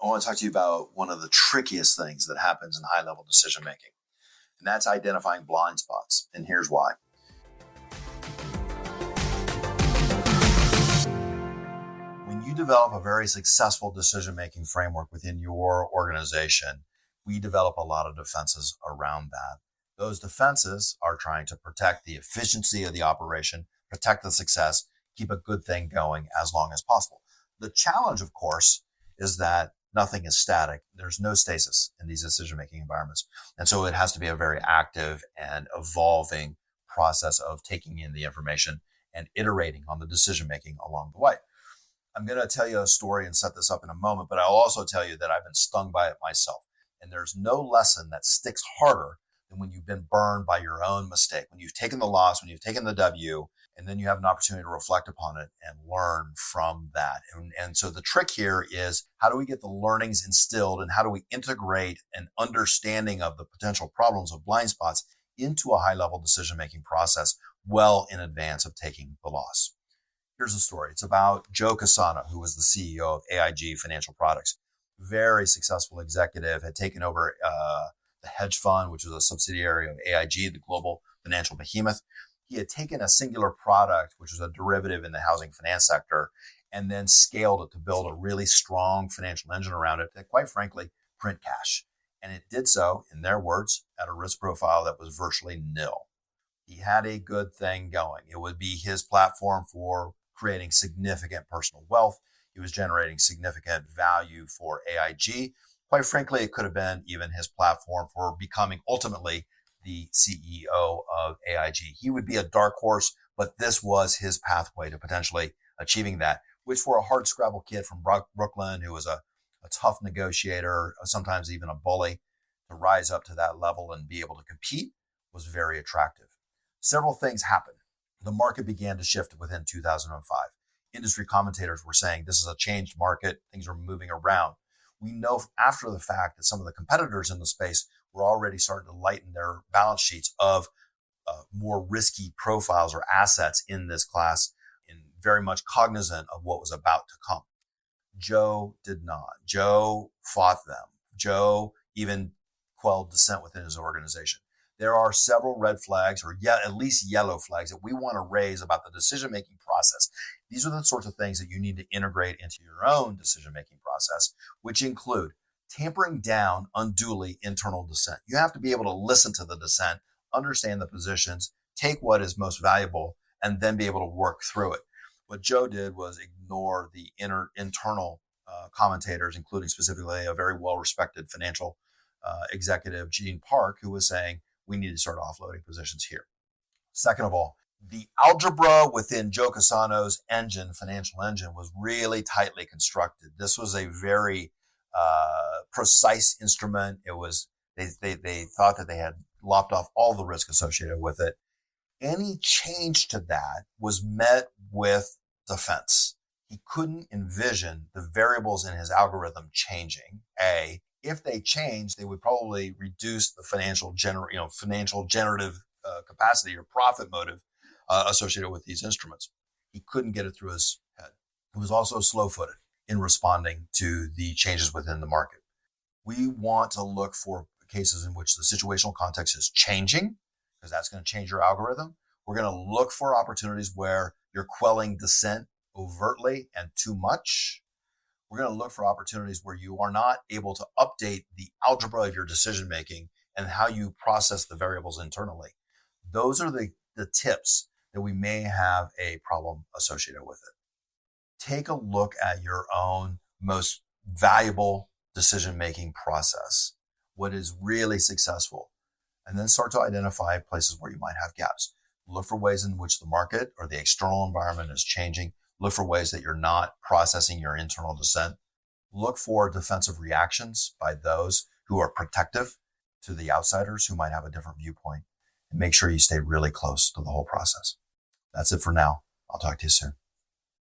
I want to talk to you about one of the trickiest things that happens in high-level decision making, and that's identifying blind spots. And here's why. When you develop a very successful decision-making framework within your organization, we develop a lot of defenses around that. Those defenses are trying to protect the efficiency of the operation, protect the success, keep a good thing going as long as possible. The challenge, of course, is that nothing is static. There's no stasis in these decision-making environments. And so it has to be a very active and evolving process of taking in the information and iterating on the decision-making along the way. I'm going to tell you a story and set this up in a moment, but I'll also tell you that I've been stung by it myself. And there's no lesson that sticks harder than when you've been burned by your own mistake, when you've taken the loss, when you've taken the W, and then you have an opportunity to reflect upon it and learn from that. And so the trick here is, how do we get the learnings instilled, and how do we integrate an understanding of the potential problems of blind spots into a high-level decision-making process well in advance of taking the loss? Here's a story. It's about Joe Cassano, who was the CEO of AIG Financial Products. Very successful executive, had taken over the hedge fund, which was a subsidiary of AIG, the global financial behemoth. He had taken a singular product, which was a derivative in the housing finance sector, and then scaled it to build a really strong financial engine around it that, quite frankly, print cash. And it did so, in their words, at a risk profile that was virtually nil. He had a good thing going. It would be his platform for creating significant personal wealth. He was generating significant value for AIG. Quite frankly, it could have been even his platform for becoming ultimately the CEO of AIG. He would be a dark horse, but this was his pathway to potentially achieving that, which for a hardscrabble kid from Brooklyn, who was a tough negotiator, sometimes even a bully, to rise up to that level and be able to compete was very attractive. Several things happened. The market began to shift within 2005. Industry commentators were saying this is a changed market. Things are moving around. We know after the fact that some of the competitors in the space were already starting to lighten their balance sheets of more risky profiles or assets in this class, and very much cognizant of what was about to come. Joe did not. Joe fought them. Joe even quelled dissent within his organization. There are several red flags, or at least yellow flags, that we want to raise about the decision-making process. These are the sorts of things that you need to integrate into your own decision-making process, which include tampering down unduly internal dissent. You have to be able to listen to the dissent, understand the positions, take what is most valuable, and then be able to work through it. What Joe did was ignore the internal commentators, including specifically a very well-respected financial executive, Gene Park, who was saying, we need to start offloading positions here. Second of all, the algebra within Joe Cassano's financial engine, was really tightly constructed. This was a very precise instrument. It was they thought that they had lopped off all the risk associated with it. Any change to that was met with defense. He couldn't envision the variables in his algorithm changing. If they changed, they would probably reduce the financial generative capacity or profit motive associated with these instruments. He couldn't get it through his head. He was also slow-footed in responding to the changes within the market. We want to look for cases in which the situational context is changing, because that's going to change your algorithm. We're going to look for opportunities where you're quelling dissent overtly and too much. We're going to look for opportunities where you are not able to update the algebra of your decision-making and how you process the variables internally. Those are the tips that we may have a problem associated with it. Take a look at your own most valuable decision-making process, what is really successful, and then start to identify places where you might have gaps. Look for ways in which the market or the external environment is changing. Look for ways that you're not processing your internal dissent. Look for defensive reactions by those who are protective to the outsiders who might have a different viewpoint. And make sure you stay really close to the whole process. That's it for now. I'll talk to you soon.